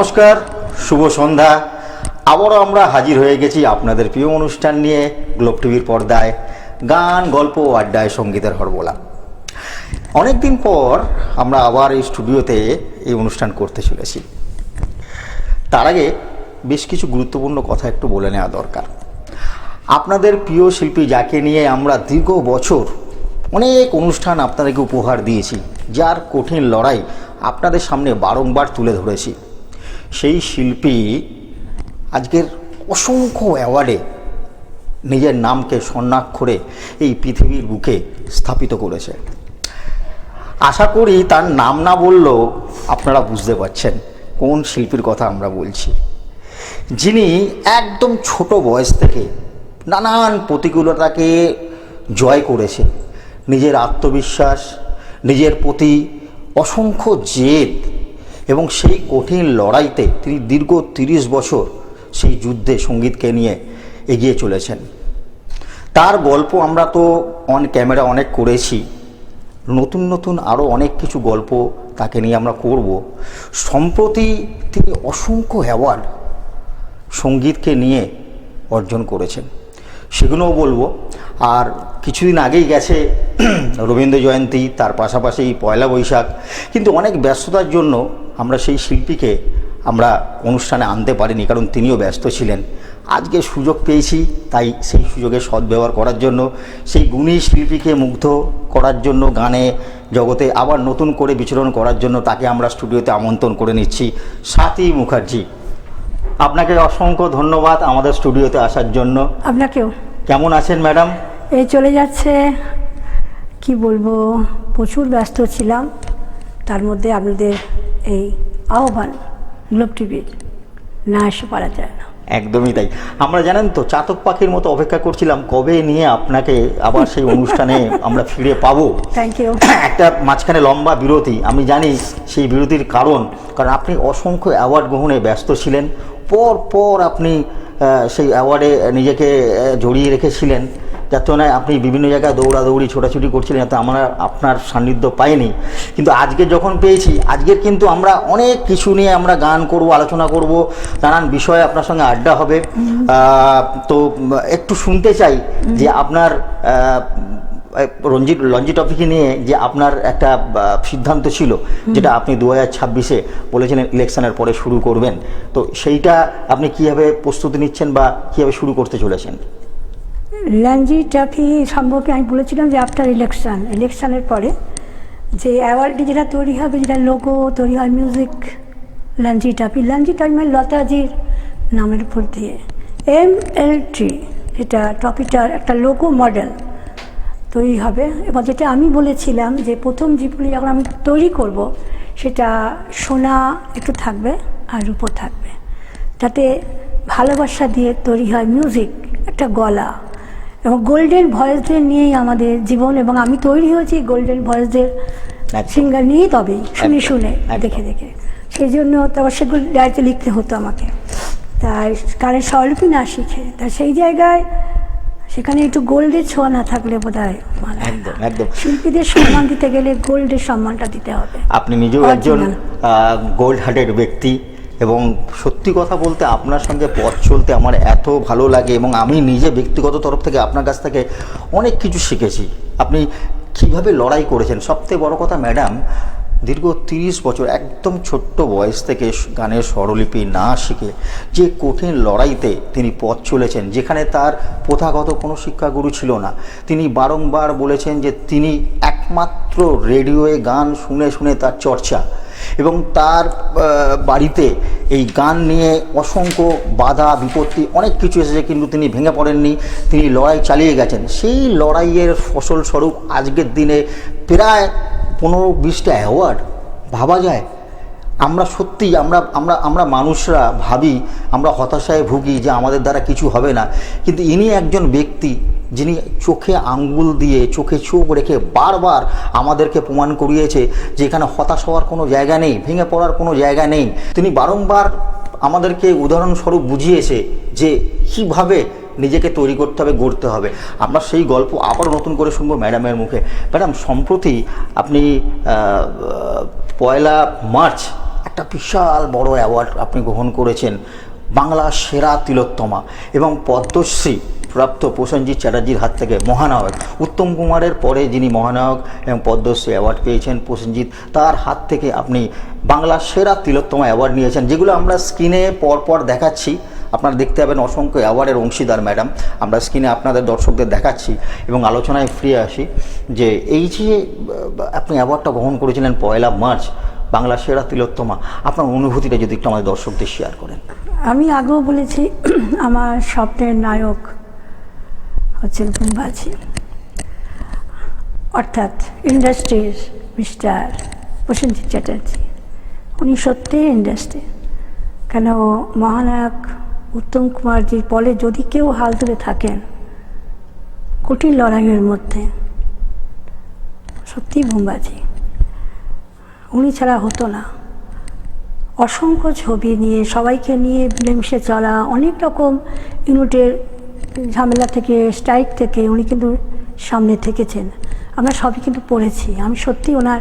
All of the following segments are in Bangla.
নমস্কার, শুভ সন্ধ্যা। আবারও আমরা হাজির হয়ে গেছি আপনাদের প্রিয় অনুষ্ঠান নিয়ে গ্লোব টিভির পর্দায়, গান, গল্প, আড্ডায় সঙ্গীতের হরবোলা। অনেকদিন পর আমরা আবার এই স্টুডিওতে এই অনুষ্ঠান করতে চলেছি। তার আগে বেশ কিছু গুরুত্বপূর্ণ কথা একটু বলে নেওয়া দরকার। আপনাদের প্রিয় শিল্পী যাকে নিয়ে আমরা দীর্ঘ বছর অনেক অনুষ্ঠান আপনাদেরকে উপহার দিয়েছি, যার কঠিন লড়াই আপনাদের সামনে বারংবার তুলে ধরেছি, সেই শিল্পী আজকের অসংখ্য অ্যাওয়ার্ডে নিজের নামকে স্বর্ণাক্ষরে এই পৃথিবীর বুকে স্থাপিত করেছে। আশা করি তার নাম না বললেও আপনারা বুঝতে পারছেন কোন শিল্পীর কথা আমরা বলছি, যিনি একদম ছোট বয়স থেকে নানান প্রতিকূলতাকে জয় করেছে। নিজের আত্মবিশ্বাস, নিজের প্রতি অসংখ্য জেদ এবং সেই কঠিন লড়াইতে তিনি দীর্ঘ 30 বছর সেই যুদ্ধে সঙ্গীতকে নিয়ে এগিয়ে চলেছেন। তার গল্প আমরা তো অন ক্যামেরা অনেক করেছি, নতুন নতুন আরও অনেক কিছু গল্প তাকে নিয়ে আমরা করব। সম্প্রতি তিনি অসংখ্য অ্যাওয়ার্ড সঙ্গীতকে নিয়ে অর্জন করেছেন, সেগুলোও বলবো। আর কিছুদিন আগেই গেছে রবীন্দ্র জয়ন্তী, তার পাশাপাশি পয়লা বৈশাখ, কিন্তু অনেক ব্যস্ততার জন্য আমরা সেই শিল্পীকে আমরা অনুষ্ঠানে আনতে পারিনি, কারণ তিনিও ব্যস্ত ছিলেন। আজকে সুযোগ পেয়েছি, তাই সেই সুযোগের সদ্ব্যবহার করার জন্য, সেই গুণী শিল্পীকে মুগ্ধ করার জন্য, গানে জগতে আবার নতুন করে বিচরণ করার জন্য তাকে আমরা স্টুডিওতে আমন্ত্রণ করে নিচ্ছি। স্বাতী মুখার্জি, আপনাকে অসংখ্য ধন্যবাদ আমাদের স্টুডিওতে আসার জন্য। আপনাকেও। কেমন আছেন ম্যাডাম? এই চলে যাচ্ছে, কি বলবো, প্রচুর ব্যস্ত ছিলাম। তার মধ্যে আপনাদের এই আহ্বান গ্লোব টিভির না এসে পারা যায় না। একদমই তাই। আমরা জানেন তো চাতক পাখির মতো অপেক্ষা করছিলাম কবে নিয়ে আপনাকে আবার সেই অনুষ্ঠানে আমরা ফিরে পাবো। Thank you. একটা মাঝখানে লম্বা বিরতি, আমি জানি সেই বিরতির কারণ আপনি অসংখ্য অ্যাওয়ার্ড গ্রহণে ব্যস্ত ছিলেন। পর আপনি সেই অ্যাওয়ার্ডে নিজেকে জড়িয়ে রেখেছিলেন, যার জন্য আপনি বিভিন্ন জায়গায় দৌড়াদৌড়ি ছোটাছুটি করছিলেন, যাতে আমরা আপনার সান্নিধ্য পাইনি। কিন্তু আজকে যখন পেয়েছি, আজকের কিন্তু আমরা অনেক কিছু নিয়ে আমরা গান করব, আলোচনা করব, নানান বিষয়ে আপনার সঙ্গে আড্ডা হবে। তো একটু শুনতে চাই যে আপনার রঞ্জি ট্রফিকে নিয়ে যে আপনার একটা সিদ্ধান্ত ছিল, যেটা আপনি 2026-এ বলেছিলেন ইলেকশনের পরে শুরু করবেন, তো সেইটা আপনি কীভাবে প্রস্তুতি নিচ্ছেন বা কীভাবে শুরু করতে চলেছেন? রঞ্জি ট্রফি সম্পর্কে আমি বলেছিলাম যে আফটার ইলেকশনের পরে যে অ্যাওয়ার্ডটি যেটা তৈরি হবে, যেটা লোগো তৈরি হয়, মিউজিক রঞ্জি ট্রফি মানে লতাজির নামের উপর দিয়ে MLT, এটা ট্রফিটার একটা লোগো মডেল তৈরি হবে। এবার যেটা আমি বলেছিলাম যে প্রথম জীবনে যখন আমি তৈরি করব, সেটা সোনা একটু থাকবে আর রূপো থাকবে, যাতে ভালোবাসা দিয়ে তৈরি হয় মিউজিক, একটা গলা, এবং গোল্ডেন ভয়েসদের নিয়েই আমাদের জীবন। এবং আমি তৈরি হয়েছি গোল্ডেন ভয়েসদের সিঙ্গার নিয়েই, তবেই শুনে দেখে সেই জন্য তারপর সেগুলো ডায়েরিতে লিখতে হতো আমাকে, তাই গানের স্বরলিপি না শিখে। তাই সেই জায়গায় সেখানে একটু গোল্ডের ছোঁয়া না থাকলে বোধহয় একদম শিল্পীদের সম্মান দিতে গেলে গোল্ডের সম্মানটা দিতে হবে। আপনি নিজেও একজন গোল্ড হার্টেড ব্যক্তি, এবং সত্যি কথা বলতে আপনার সঙ্গে পথ চলতে আমার এত ভালো লাগে, এবং আমি নিজে ব্যক্তিগত তরফ থেকে আপনার কাছ থেকে অনেক কিছু শিখেছি। আপনি কিভাবে লড়াই করেছেন, সবথেকে বড় কথা ম্যাডাম, দীর্ঘ 30 বছর একদম ছোট্ট বয়স থেকে গানের স্বরলিপি না শিখে যে কঠিন লড়াইতে তিনি পথ চলেছেন, যেখানে তার প্রথাগত কোনো শিক্ষাগুরু ছিল না। তিনি বারংবার বলেছেন যে তিনি একমাত্র রেডিওয়ে গান শুনে শুনে তার চর্চা, এবং তার বাড়িতে এই গান নিয়ে অসংখ্য বাধা বিপত্তি অনেক কিছু এসেছে, কিন্তু তিনি ভেঙে পড়েননি, তিনি লড়াই চালিয়ে গেছেন। সেই লড়াইয়ের ফসলস্বরূপ আজকের দিনে প্রায় 15-20টা অ্যাওয়ার্ড। ভাবা যায়, আমরা সত্যি আমরা মানুষরা ভাবি, আমরা হতাশায় ভুগি যে আমাদের দ্বারা কিছু হবে না, কিন্তু ইনি একজন ব্যক্তি যিনি চোখে আঙ্গুল দিয়ে, চোখে চোখ রেখে বারবার আমাদেরকে প্রমাণ করিয়েছে যে এখানে হতাশ হওয়ার কোনো জায়গা নেই, ভেঙে পড়ার কোনো জায়গা নেই। তিনি বারংবার আমাদেরকে উদাহরণস্বরূপ বুঝিয়েছে যে কীভাবে নিজেকে তৈরি করতে হবে, গড়তে হবে। আমরা সেই গল্প আবার নতুন করে শুনবো ম্যাডামের মুখে। ম্যাডাম, সম্প্রতি আপনি 1 মার্চ একটা বিশাল বড় অ্যাওয়ার্ড আপনি গ্রহণ করেছেন, বাংলা সেরা তিলোত্তমা এবং পদ্মশ্রী প্রাপ্ত প্রসেনজিৎ চ্যাটার্জির হাত থেকে মহানায়ক উত্তম কুমারের পরে যিনি মহানায়ক এবং পদ্মশ্রী অ্যাওয়ার্ড পেয়েছেন প্রসেনজিৎ, তার হাত থেকে আপনি বাংলা সেরা তিলোত্তমা অ্যাওয়ার্ড নিয়েছেন, যেগুলো আমরা স্ক্রিনে পরপর দেখাচ্ছি। আপনারা দেখতে পাবেন অসংখ্য অ্যাওয়ার্ডের অংশীদার ম্যাডাম, আমরা স্ক্রিনে আপনাদের দর্শকদের দেখাচ্ছি এবং আলোচনায় ফিরে আসি যে এই যে আপনি অ্যাওয়ার্ডটা গ্রহণ করেছিলেন 1 মার্চ বাংলা সেরা তিলোত্তমা, আপনার অনুভূতিটা যদি একটু আমাদের দর্শকদের শেয়ার করেন। আমি আগেও বলেছি আমার স্বপ্নের নায়ক হচ্ছেন বুম্বাজি, অর্থাৎ ইন্ডাস্ট্রির মিস্টার প্রসেনজিৎ চ্যাটার্জি। উনি সত্যিই ইন্ডাস্ট্রি, কেন মহানায়ক উত্তম কুমারজির বলে যদি কেউ হাল ধরে থাকেন কঠিন লড়াইয়ের মধ্যে, সত্যিই বুম্বাজি। উনি ছাড়া হতো না। অসংখ্য ছবি নিয়ে সবাইকে নিয়ে মিলেমিশে চলা, অনেক রকম ইউনিটের ঝামেলা থেকে স্ট্রাইক থেকে উনি কিন্তু সামনে থেকেছেন। আমরা সবই কিন্তু পড়েছি। আমি সত্যি ওনার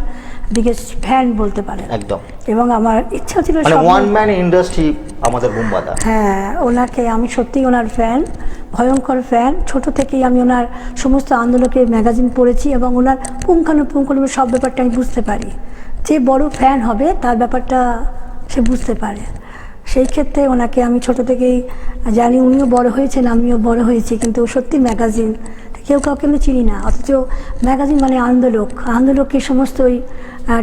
বিগেস্ট ফ্যান বলতে পারেন একদম। এবং আমার ইচ্ছা ছিল মানে ওয়ান ম্যান ইন্ডাস্ট্রি আমাদের বুম্বাদা। হ্যাঁ, ওনাকে আমি সত্যিই ওনার ফ্যান, ভয়ঙ্কর ফ্যান। ছোট থেকেই আমি ওনার সমস্ত আন্দোলনের ম্যাগাজিন পড়েছি এবং ওনার পুঙ্খানুপুঙ্খানু সব ব্যাপারটা আমি বুঝতে পারি। যে বড় ফ্যান হবে তার ব্যাপারটা সে বুঝতে পারে। সেই ক্ষেত্রে ওনাকে আমি ছোট থেকেই জানি। উনিও বড় হয়েছেন, আমিও বড় হয়েছি, কিন্তু সত্যি ম্যাগাজিন কেউ কাউকে আমি চিনি না, অথচ ম্যাগাজিন মানে আন্দোলকে সমস্ত ওই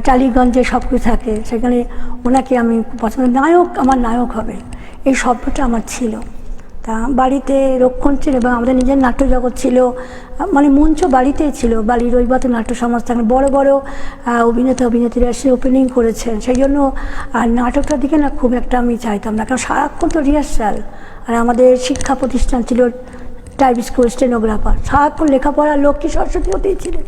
টালিগঞ্জে সব কিছু থাকে, সেখানে ওনাকে আমি পছন্দ। নায়ক, আমার নায়ক হবে, এই স্বপ্নটা আমার ছিল। তা বাড়িতে রক্ষণশীল এবং আমাদের নিজের নাট্য জগৎ ছিল, মানে মঞ্চ বাড়িতেই ছিল। বাড়ির রবিবাত নাট্য সমাজ থাকলে বড় বড় অভিনেতা অভিনেত্রীরা এসে ওপেনিং করেছেন। সেই জন্য নাটকটার দিকে না খুব একটা আমি চাইতাম না, কারণ সারাক্ষণ তো রিহার্সাল। আর আমাদের শিক্ষা প্রতিষ্ঠান ছিল টাইপ স্কুল, স্টেনোগ্রাফার, সারাক্ষণ লেখাপড়া, লক্ষ্মী সরস্বতী হতেই ছিলেন।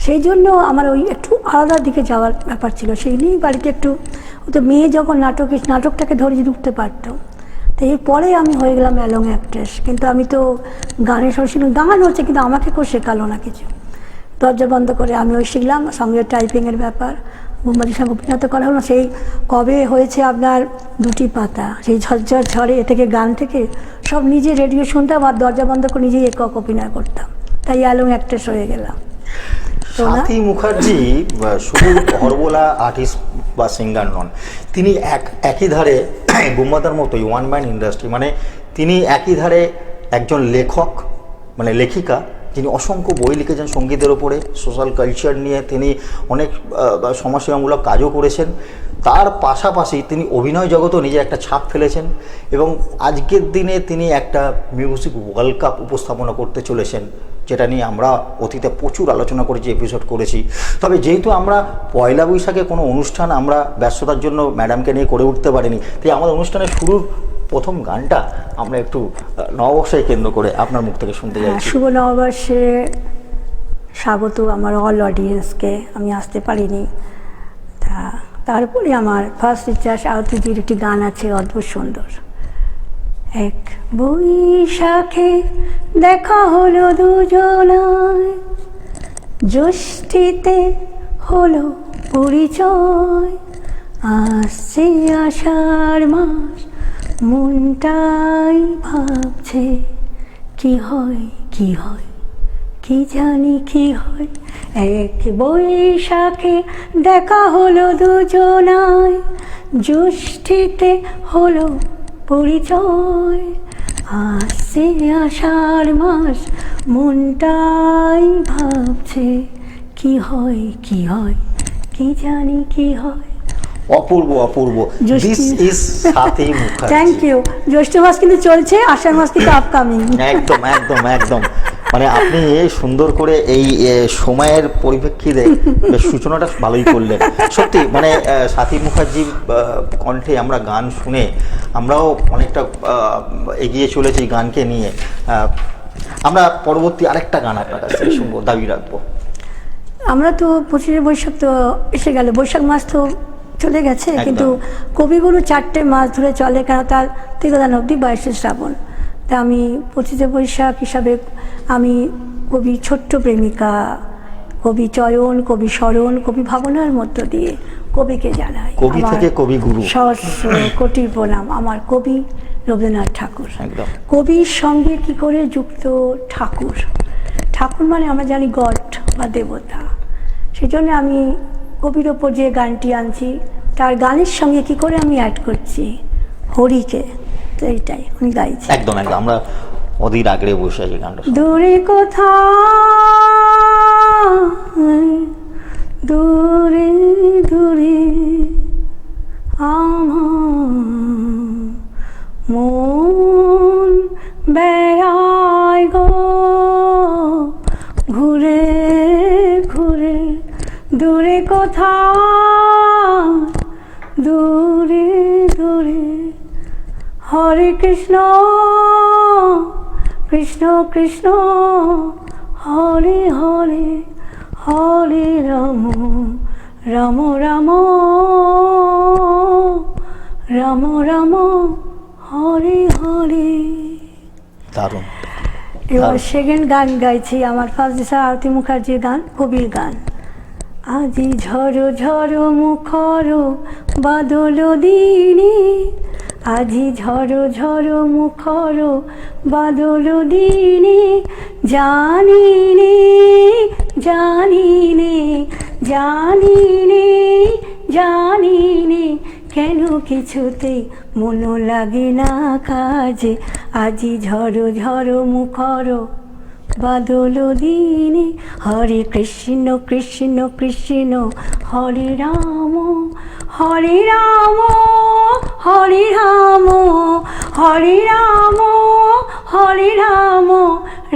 সেই জন্য আমার ওই একটু আলাদা দিকে যাওয়ার ব্যাপার ছিল। সেই নিয়েই বাড়িতে একটু, তো মেয়ে যখন নাটকটাকে ধরে ঢুকতে পারতো। তো এরপরে আমি হয়ে গেলাম অ্যালং অ্যাক্ট্রেস। কিন্তু আমি তো গানের সরস্বতী, গান হচ্ছে কিন্তু আমাকে কেউ শেখালো না কিছু। দরজা বন্ধ করে আমি ওই শিখলাম, সঙ্গে টাইপিংয়ের ব্যাপার। বুম্বাজির সঙ্গে অভিনয় করা হলো। সেই কবে হয়েছে আপনার 2টি পাতা, সেই ঝরঝর ঝড়ে এ থেকে গান থেকে সব নিজে রেডিও শুনতাম আর দরজা বন্ধ করে নিজেই একক অভিনয় করতাম। তাই অ্যালং অ্যাক্ট্রেস হয়ে গেলাম। স্বাতী মুখার্জি শুধু হরবোলা আর্টিস্ট বা সিঙ্গার নন, তিনি একই ধারে বুম্বাদার মতোই ওয়ান ম্যান ইন্ডাস্ট্রি। মানে তিনি একই ধারে একজন লেখক, মানে লেখিকা, যিনি অসংখ্য বই লিখেছেন সঙ্গীতের ওপরে, সোশ্যাল কালচার নিয়ে তিনি অনেক সমাজসেবামূলক কাজও করেছেন। তার পাশাপাশি তিনি অভিনয় জগতেও নিজের একটা ছাপ ফেলেছেন এবং আজকের দিনে তিনি একটা মিউজিক ওয়ার্ল্ড কাপ উপস্থাপনা করতে চলেছেন, যেটা নিয়ে আমরা অতীতে প্রচুর আলোচনা করেছি, এপিসোড করেছি। তবে যেহেতু আমরা পয়লা বৈশাখে কোনো অনুষ্ঠান আমরা ব্যস্ততার জন্য ম্যাডামকে নিয়ে করে উঠতে পারিনি, তাই আমাদের অনুষ্ঠানের শুরুর প্রথম গানটা আমরা একটু নববর্ষকে কেন্দ্র করে আপনার মুখ থেকে শুনতে চাইছি। শুভ নববর্ষে স্বাগত আমার অল অডিয়েন্সকে। আমি আসতে পারিনি, তারপরে আমার ফার্স্ট ইচ্ছা আওতিজির একটি গান আছে অদ্ভুত সুন্দর। এক বৈশাখে দেখা হলো দুজনায়, জ্যৈষ্ঠীতে হলো পরিচয়, আসছে আষাঢ় মাস, মনটাই ভাবছে কি হয় কি হয়, কি জানি কি হয়। এক বৈশাখে দেখা হলো দুজনায়, জ্যৈষ্ঠীতে হলো পরিচয়, আসছে আষাঢ় মাস, মনটাই ভাবছে কি হয় কি হয়, কি জানি কি হয়। অপূর্ব অপূর্ব। This is Swati Mukherjee. Thank you. জ্যৈষ্ঠ মাস কিন্তু চলছে, আষাঢ় মাস কিন্তু আপকামিং। একদম একদম একদম। মানে আপনি সুন্দর করে এই সময়ের পরিপ্রেক্ষিতে সূচনাটা ভালোই করলেন। সত্যি মানে স্বাতী মুখার্জির কণ্ঠে আমরা গান শুনে আমরাও অনেকটা এগিয়ে চলেছি গানকে নিয়ে। আমরা পরবর্তী আরেকটা গান আপনার কাছ থেকে শুনবো, দাবি রাখবো। আমরা তো 25শে বৈশাখ তো এসে গেল, বৈশাখ মাস তো চলে গেছে, কিন্তু কবিগুরু 4টে মাস ধরে চলে, কারণ তার তিরোধান অবধি 22শে শ্রাবণ। তা আমি 25শে বৈশাখ হিসাবে আমি কবি ছোট্ট প্রেমিকা, কবি চয়ন, কবি স্মরণ, কবি ভাবনার মধ্য দিয়ে কবিকে জানাই কবি আমার থেকে কবিগুরু। সহস্র কোটি প্রণাম আমার কবি রবীন্দ্রনাথ ঠাকুর। একদম। কবির সঙ্গে কি করে যুক্ত ঠাকুর, ঠাকুর মানে আমরা জানি গড বা দেবতা, সেই জন্য আমি কবির ওপর যে গানটি আনছি তার গানের সঙ্গে কি করে আমি অ্যাড করছি হরিকে, তো এইটাই আমি গাইছি। একদম একদম, আমরা অধীর আগ্রহে বসে আছি গানটা শুনতে। দূরে কোথায়, দূরে দূরে আমার মন বেড়ায় গো ঘুরে ঘুরে, দূরে কোথায়, দূরে দূরে, হরে কৃষ্ণ কৃষ্ণ কৃষ্ণ হরে হরে, হরে রাম রাম রাম রাম রাম হরে হরে। দারুণ। এবার সেকেন্ড গান গাইছি, আমার ফার্স্ট দিশা আরতি মুখার্জির গান, কবির গান। আজি ঝড়ো ঝড়ো মুখর বাদল দিনে, আজি ঝড়ো ঝড়ো মুখর বাদল দিনে, জানি নে জানি নে জানি নে জানি নে, কেন কিছুতে মন লাগে না কাজে, আজি ঝড়ো ঝড়ো মুখর বাদল দিনে, Hare Krishna Krishna Krishna Hare Ram, Hare Ram Hare Ram, Hare Ram Hare Ram,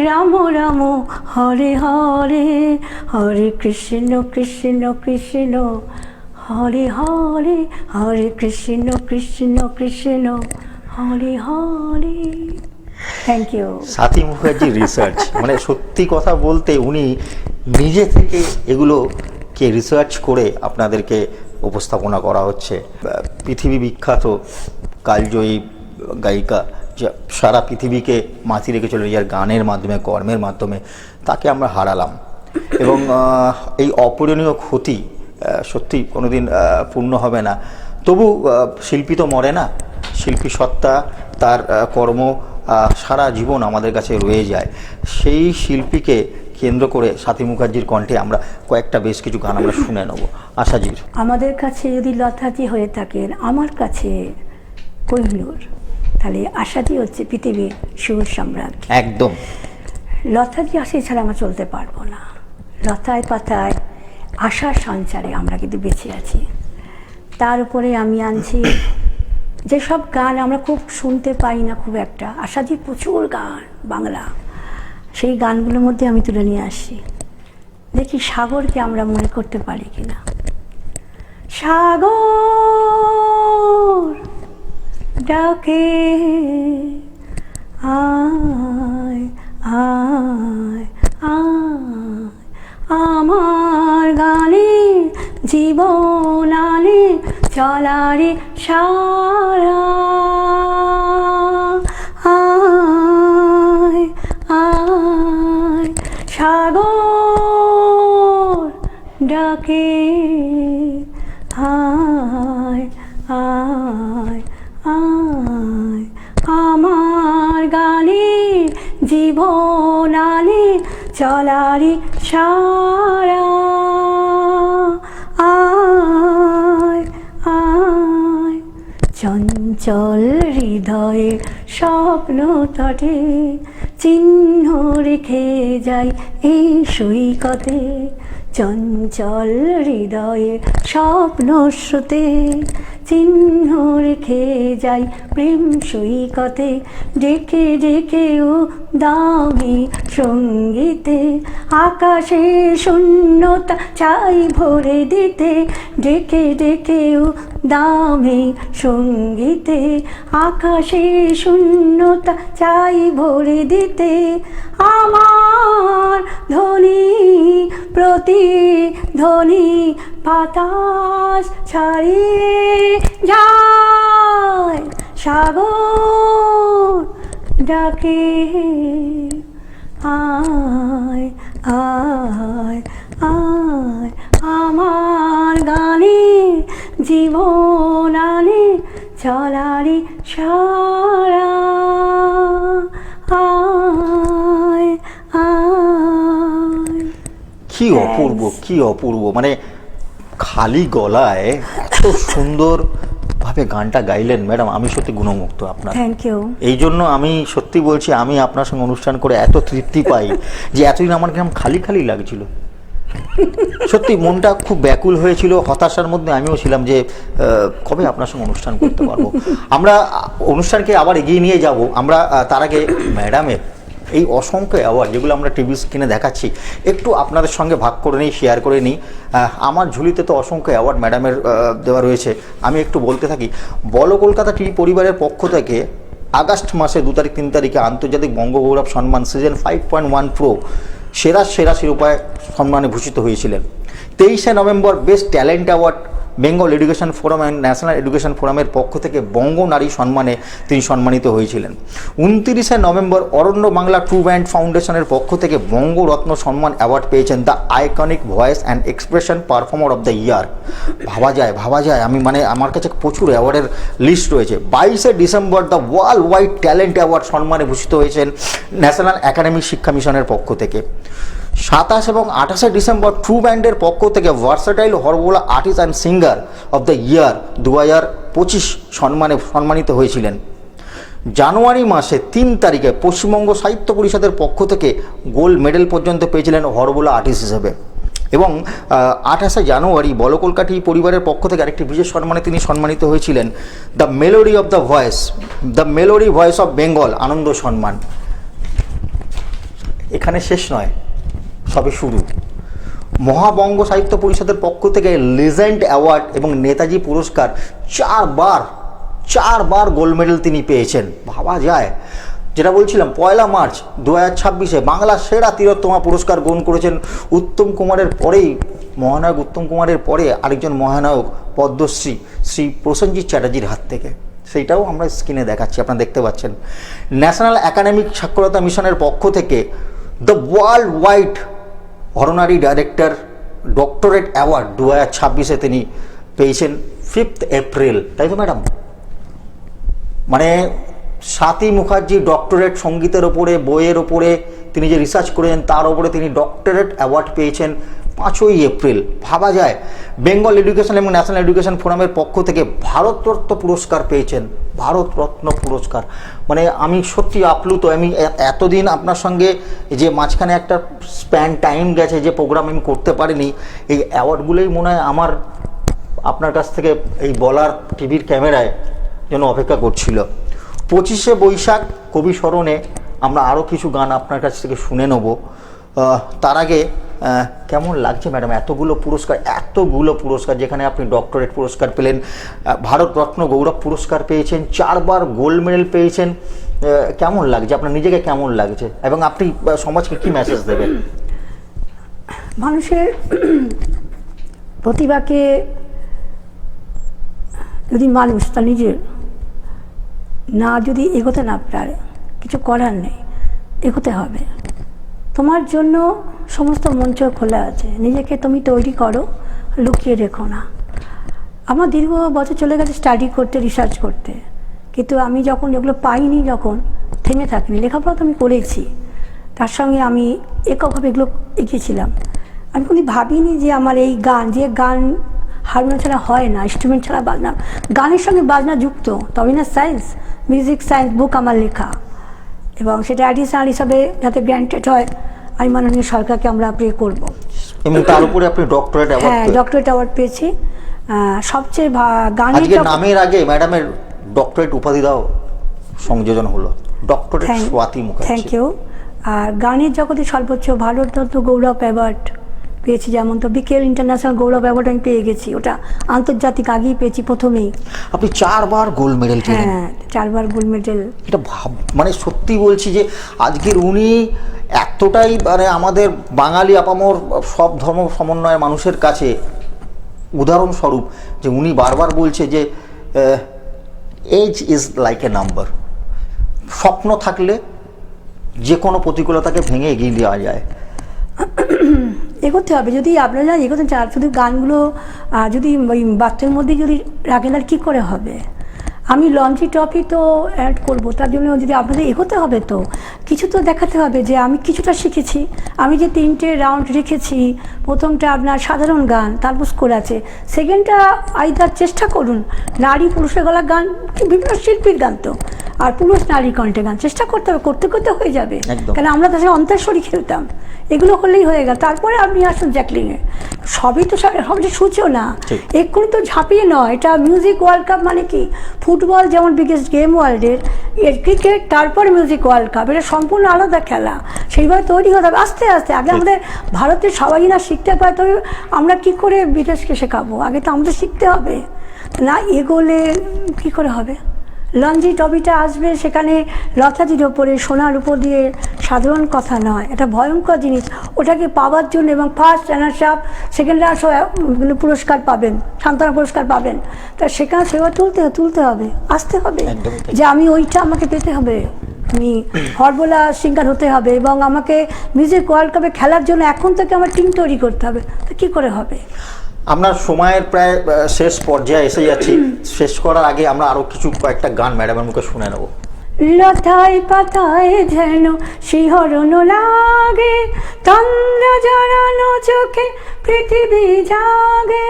Ram Ram Hare Hare, Hare Krishna Krishna Krishna Hare Hare, Hare Krishna Krishna Krishna Hare Hare. Thank you. Sathi Mukherjee research, মানে সত্যি কথা বলতে উনি নিজে থেকে এগুলোকে রিসার্চ করে আপনাদেরকে উপস্থাপনা করা হচ্ছে। পৃথিবী বিখ্যাত কালজয়ী গায়িকা, যা সারা পৃথিবীকে মাতিয়ে রেখে চলে যার গানের মাধ্যমে কর্মের মাধ্যমে, তাকে আমরা হারালাম। এবং এই অপূরণীয় ক্ষতি সত্যি কোনোদিন পূর্ণ হবে না। তবু শিল্পী তো মরে না, শিল্পী সত্তা, তার কর্ম সারা জীবন আমাদের কাছে রয়ে যায়। সেই শিল্পীকে কেন্দ্র করে সাথী মুখার্জির কণ্ঠে আমরা কয়েকটা বেশ কিছু গান আমরা শুনে নেব। আশাজির, আমাদের কাছে যদি লতাজি হয়ে থাকেন, আমার কাছে কোহিনূর, তাহলে আশাজি হচ্ছে পৃথিবীর সুর সম্রাট। একদম। লতাজি আসে ছাড়া আমরা চলতে পারবো না। লতায় পাতায় আশার সঞ্চারে আমরা কিন্তু বেঁচে আছি। তার উপরে আমি আনছি যেসব গান আমরা খুব শুনতে পাই না খুব একটা, আশাজির প্রচুর গান বাংলা, সেই গানগুলোর মধ্যে আমি তুলে নিয়ে আসি। দেখি সাগরকে আমরা মনে করতে পারি কিনা। সাগর ডাকে আয় আয় আয়, আমার গানে জীবন আনে চলারে সারা, আয় আয় সাগর ডাকে আয় আয় আয়, আমার গানে জীবন আনে চলারে সারা, আয় আয়, চঞ্চল হৃদয়ে স্বপ্ন তটে চিহ্ন রেখে যাই এই সৈকতে, চঞ্চল হৃদয়ে স্বপ্ন স্রোতে চিহ্ন রেখে যাই প্রেম সৈকতে, ডেকে ডেকেও দামি সঙ্গীতে, আকাশে শূন্যতা চাই ভরে দিতে, ডেকে ডেকেও দামি সঙ্গীতে, আকাশে শূন্যতা চাই ভরে দিতে, আমার ধ্বনি প্রতিধ্বনি বাতাস ছাড়িয়ে যায়, সাগর ডাকে আয় আয় আয়, আমার গানে জীবনানে চলারি সারা আয় আয়। কি অপূর্ব, কি অপূর্ব, মানে খালি গলায় এত সুন্দর ভাবে গানটা গাইলেন ম্যাডাম, আমি সত্যি গুণমুগ্ধ আপনার। Thank you. এই জন্য আমি সত্যি বলছি, আমি আপনার সঙ্গে অনুষ্ঠান করে এত তৃপ্তি পাই যে এতদিন আমার কেমন খালি খালি লাগছিল, সত্যি মনটা খুব ব্যাকুল হয়েছিল, হতাশার মধ্যে আমিও ছিলাম যে কবে আপনার সঙ্গে অনুষ্ঠান করতে পারবো। আমরা অনুষ্ঠানকে আবার এগিয়ে নিয়ে যাব, আমরা তার আগে ম্যাডামের এই অসংখ্য অ্যাওয়ার্ড যেগুলো আমরা টিভি স্ক্রিনে দেখাচ্ছি একটু আপনাদের সঙ্গে ভাগ করে নিই, শেয়ার করে নিই। আমার ঝুলিতে তো অসংখ্য অ্যাওয়ার্ড ম্যাডামের দেওয়া রয়েছে, আমি একটু বলতে থাকি। বলো কলকাতা টিভি পরিবারের পক্ষ থেকে আগস্ট মাসে 2 তারিখ 3 তারিখে আন্তর্জাতিক বঙ্গগৌরব সম্মান সিজন 5.1 প্রো সেরা সেরা শিরোপায় সম্মানে ভূষিত হয়েছিলেন। 23শে November best talent award Bengal education forum and national education ফোরামের পক্ষ থেকে বঙ্গ নারী সম্মানে তিনি সম্মানিত হয়েছিলেন। 29শে November Aranya Bangla true band ফাউন্ডেশনের পক্ষ থেকে বঙ্গরত্ন সম্মান অ্যাওয়ার্ড পেয়েছেন the iconic voice and expression performer of the year. ভাবা যায় আমি, মানে আমার কাছে প্রচুর অ্যাওয়ার্ডের লিস্ট রয়েছে। 22শে December the world wide talent award সম্মানে ভূষিত হয়েছেন ন্যাশনাল একাডেমি শিক্ষা মিশনের পক্ষ থেকে। 27 এবং 28শে ডিসেম্বর ট্রু ব্যান্ডের পক্ষ থেকে ভার্সাটাইল হরবোলা artist and singer of the year 2025 সম্মানিত হয়েছিলেন। জানুয়ারি মাসে 3 তারিখে পশ্চিমবঙ্গ সাহিত্য পরিষদের পক্ষ থেকে গোল্ড মেডেল পর্যন্ত পেয়েছিলেন হরবোলা আর্টিস্ট হিসেবে। এবং 28শে জানুয়ারি বলো কলকাতা টিভি পরিবারের পক্ষ থেকে আরেকটি বিশেষ সম্মানে তিনি সম্মানিত হয়েছিলেন the melody of the voice, the melody voice of Bengal আনন্দ সম্মান। এখানে শেষ নয়, সবে শুরু। মহাবঙ্গ সাহিত্য পরিষদের পক্ষ থেকে লেজেন্ড অ্যাওয়ার্ড এবং নেতাজি পুরস্কার 4 বার গোল্ড মেডেল তিনি পেয়েছেন। ভাবা যায়, যেটা বলছিলাম 1 মার্চ 2026-এ বাংলার সেরা তিলোত্তমা পুরস্কার গ্রহণ করেছেন উত্তম কুমারের পরেই, মহানায়ক উত্তম কুমারের পরে আরেকজন মহানায়ক পদ্মশ্রী শ্রী প্রসেনজিৎ চ্যাটার্জির হাত থেকে। সেইটাও আমরা স্ক্রিনে দেখাচ্ছি, আপনারা দেখতে পাচ্ছেন। ন্যাশনাল একাডেমিক সাক্ষরতা মিশনের পক্ষ থেকে the world wide honorary director doctorate award 2026-এ তিনি পেয়েছেন 5 এপ্রিল, তাই তো ম্যাডাম? মানে স্বাতী মুখার্জি ডক্টরেট সঙ্গীতের ওপরে, বইয়ের ওপরে তিনি যে রিসার্চ করেছেন তার ওপরে তিনি ডক্টরেট অ্যাওয়ার্ড পেয়েছেন 5ই এপ্রিল। ভাবা যায়, বেঙ্গল এডুকেশন এবং ন্যাশনাল এডুকেশন ফোরামের পক্ষ থেকে ভারতরত্ন পুরস্কার পেয়েছেন, ভারতরত্ন পুরস্কার। মানে আমি সত্যি আপ্লুত। আমি এতদিন আপনার সঙ্গে যে মাঝখানে একটা স্প্যান টাইম গেছে, যে প্রোগ্রাম আমি করতে পারিনি, এই অ্যাওয়ার্ডগুলোই মনে হয় আমার আপনার কাছ থেকে এই বলার টিভির ক্যামেরায় যেন অপেক্ষা করছিল। 25শে বৈশাখ কবি স্মরণে আমরা আরও কিছু গান আপনার কাছ থেকে শুনে নেব। তার আগে কেমন লাগছে ম্যাডাম এতগুলো পুরস্কার, যেখানে আপনি ডক্টরেট পুরস্কার পেলেন, ভারতরত্ন গৌরব পুরস্কার পেয়েছেন, 4 বার গোল্ড মেডেল পেয়েছেন, কেমন লাগছে আপনার নিজেকে, কেমন লাগছে, এবং আপনি সমাজকে কি মেসেজ দেবেন? মানুষের প্রতিভাকে যদি মানুষ তা নিজের যদি এগোতে না পারে, কিছু করার নেই, এগোতে হবে। তোমার জন্য সমস্ত মঞ্চ খোলা আছে, নিজেকে তুমি তৈরি করো, লুকিয়ে রেখো না। আমার দীর্ঘ বছর চলে গেছে স্টাডি করতে, রিসার্চ করতে, কিন্তু আমি যখন এগুলো পাইনি, যখন থেমে থাকিনি, লেখাপড়া তো আমি করেছি, তার সঙ্গে আমি এককভাবে এগুলো এগিয়েছিলাম। আমি কোনো ভাবিনি যে আমার এই গান, যে গান হারমোনিয়াম ছাড়া হয় না, ইনস্ট্রুমেন্ট ছাড়া বাজনা, গানের সঙ্গে বাজনা যুক্ত, তবে না সায়েন্স, মিউজিক সায়েন্স বুক আমার লেখা, এবং সেটা অ্যাডিশনাল হিসাবে যাতে গ্র্যান্টেড হয়, আমি মাননীয় সরকারকে আমরা প্রে করব। এবং তার উপরে আপনি ডক্টরেট অ্যাওয়ার্ড, হ্যাঁ, ডক্টরেট অ্যাওয়ার্ড পেয়েছি। সবচেয়ে গানের নামের আগে ম্যাডামের ডক্টরেট উপাধি দাও সংযোজন হলো, doctorate Swati Mukherjee. Thank you. আর গানের জগতে সর্বোচ্চ ভারতরত্ন গৌরব অ্যাওয়ার্ড পেয়েছি, যেমন তো বিকেল ইন্টারন্যাশনাল গৌরব অ্যাওয়ার্ড আমি পেয়ে গেছি, ওটা আন্তর্জাতিক আগেই পেয়েছি প্রথমেই। আপনি 4 বার গোল্ড মেডেল পেলেন? হ্যাঁ, 4 বার গোল্ড মেডেল। এটা মানে সত্যি বলছি যে আজকের উনি এতটাই, মানে আমাদের বাঙালি আপামর সব ধর্ম সমন্বয়ের মানুষের কাছে উদাহরণস্বরূপ, যে উনি বারবার বলছে যে age is like a number, স্বপ্ন থাকলে যে কোনো প্রতিকূলতাকে ভেঙে এগিয়ে দেওয়া যায়। এগোতে হবে। যদি আপনারা এগোতে চান, শুধু গানগুলো যদি ওই বাচ্চার মধ্যে যদি রাখেন, আর কী করে হবে? আমি লঞ্চি ট্রফি তো অ্যাড করবো, তার জন্য যদি আপনাদের এগোতে হবে তো কিছু তো দেখাতে হবে যে আমি কিছুটা শিখেছি। আমি যে 3টে রাউন্ড রেখেছি, প্রথমটা আপনার সাধারণ গান, তারপর স্কোর আছে, সেকেন্ডটা আইদার চেষ্টা করুন নারী পুরুষের গলা গান, বিভিন্ন শিল্পীর গান তো, আর পুরুষ নারী কণ্ঠে গান চেষ্টা করতে হবে, করতে করতে হয়ে যাবে। কেন আমরা তার সাথে অন্তঃস্বরী খেলতাম, এগুলো হলেই হয়ে গেল। তারপরে আপনি আসুন জ্যাকলিংয়ে, সবই তো সবই সূচও না, এক্ষুনি তো ঝাঁপিয়ে নয়। এটা মিউজিক ওয়ার্ল্ড কাপ মানে কি, ফুটবল যেমন বিগেস্ট গেম ওয়ার্ল্ডের, ক্রিকেট, তারপরে মিউজিক ওয়ার্ল্ড কাপ, এটা সম্পূর্ণ আলাদা খেলা। সেইভাবে তৈরি হতে হবে আস্তে আস্তে। আগে আমাদের ভারতের সবাই না শিখতে পায়, তবে আমরা কি করে বিদেশকে শেখাবো? আগে তো আমাদের শিখতে হবে, না এগোলে কি করে হবে? লঞ্জি ট্রফিটা আসবে, সেখানে লতাজির ওপরে সোনার উপর দিয়ে সাধারণ কথা নয়, এটা ভয়ঙ্কর জিনিস। ওটাকে পাওয়ার জন্য এবং first runners up, second runners পুরস্কার পাবেন, সান্ত্বনা পুরস্কার পাবেন, তা সেখানে সেবা তুলতে হবে, আসতে হবে যে আমি ওইটা আমাকে পেতে হবে, আমি হরবোলা সিঙ্গার হতে হবে, এবং আমাকে মিউজিক ওয়ার্ল্ড কাপে খেলার জন্য এখন থেকে আমার টিম তৈরি করতে হবে। তো কী করে হবে? আপনার সময়ের প্রায় শেষ পর্যায়ে এসে যাচ্ছি। শেষ করার আগে আমরা আরো কয়েকটা গান ম্যাডামের মুখে শুনে নেব। লতায় পাতায় যেন শিহরণ লাগে, তন্দ্রা জড়ানো চোখে পৃথিবী জাগে।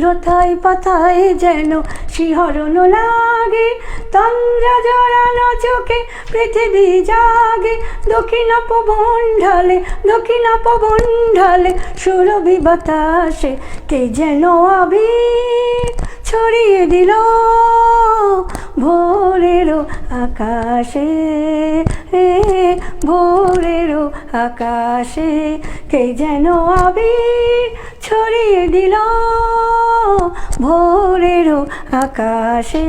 লতায় পাতায় যেন শিহরণ লাগে, তন্দ্রা জড়ানো চোখে পৃথিবী জাগে। দক্ষিণ পবন ঢালে সুরভি বাতাসে কে যেন আবির ছড়িয়ে দিল ভোরেরও আকাশে, ভোরেরও আকাশে কে যেন আবির ছড়িয়ে দিল ভোরেরও আকাশে,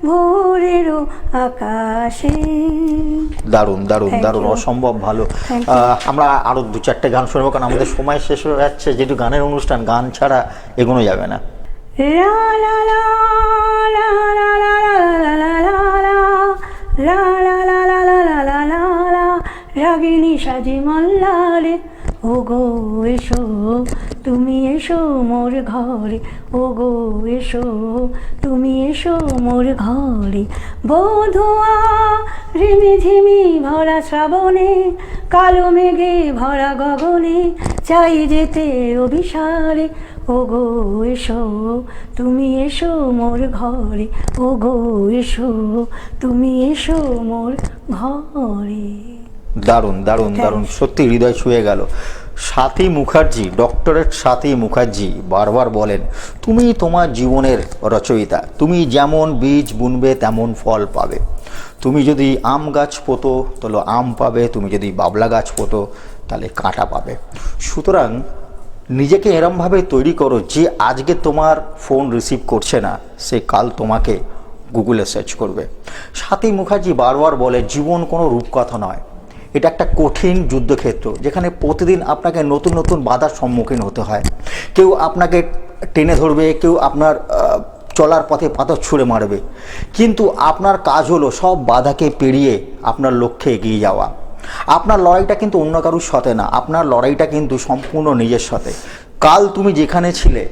ভোরেরও আকাশে। দারুণ দারুণ দারুণ, অসম্ভব ভালো। আমরা আরো 2-4টে গান শুনবো, কারণ আমাদের সময় শেষ হয়ে যাচ্ছে, যেহেতু গানের অনুষ্ঠান, গান ছাড়া এগোনো যাবে না। রাগিনী সাজি মল্লারে, ও গো এসো তুমি এসো মোর ঘরে, ও গো এসো তুমি এসো মোর ঘরে। বধুয়া রিমিঝিমি ভরা শ্রাবণে, কালো মেঘে ভরা গগনে, চাই যেতে অভিসারে, ও গো এসো তুমি এসো মোর ঘরে, ও গো এসো তুমি এসো মোর ঘরে। দারুণ দারুণ দারুণ, সত্যি হৃদয় ছুঁয়ে গেল। স্বাতী মুখার্জি, ডক্টরেট স্বাতী মুখার্জি বারবার বলেন, তুমি তোমার জীবনের রচয়িতা, তুমি যেমন বীজ বুনবে তেমন ফল পাবে। তুমি যদি আম গাছ পোতো তাহলে আম পাবে, তুমি যদি বাবলা গাছ পোতো তাহলে কাঁটা পাবে। সুতরাং নিজেকে এরমভাবে তৈরি করো যে আজকে তোমার ফোন রিসিভ করছে না, সে কাল তোমাকে গুগলে সার্চ করবে। স্বাতী মুখার্জি বারবার বলে, জীবন কোনো রূপকথা নয়, এটা একটা কঠিন যুদ্ধক্ষেত্র, যেখানে প্রতিদিন আপনাকে নতুন নতুন বাধার সম্মুখীন হতে হয়। কেউ আপনাকে টেনে ধরবে, কেউ আপনার চলার পথে পাথর ছুঁড়ে মারবে, কিন্তু আপনার কাজ হলো সব বাধাকে পেরিয়ে আপনার লক্ষ্যে এগিয়ে যাওয়া। আপনার লড়াইটা কিন্তু অন্য কারোর সাথে না, আপনার লড়াইটা কিন্তু সম্পূর্ণ নিজের সাথে। কাল তুমি যেখানে ছিলে,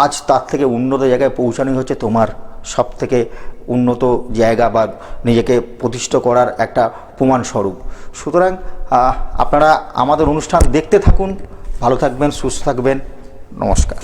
আজ তার থেকে উন্নত জায়গায় পৌঁছানোই হচ্ছে তোমার সব থেকে উন্নত জায়গা বা নিজেকে প্রতিষ্ঠা করার একটা প্রমাণস্বরূপ। সুতরাং আপনারা আমাদের অনুষ্ঠান দেখতে থাকুন, ভালো থাকবেন, সুস্থ থাকবেন, নমস্কার।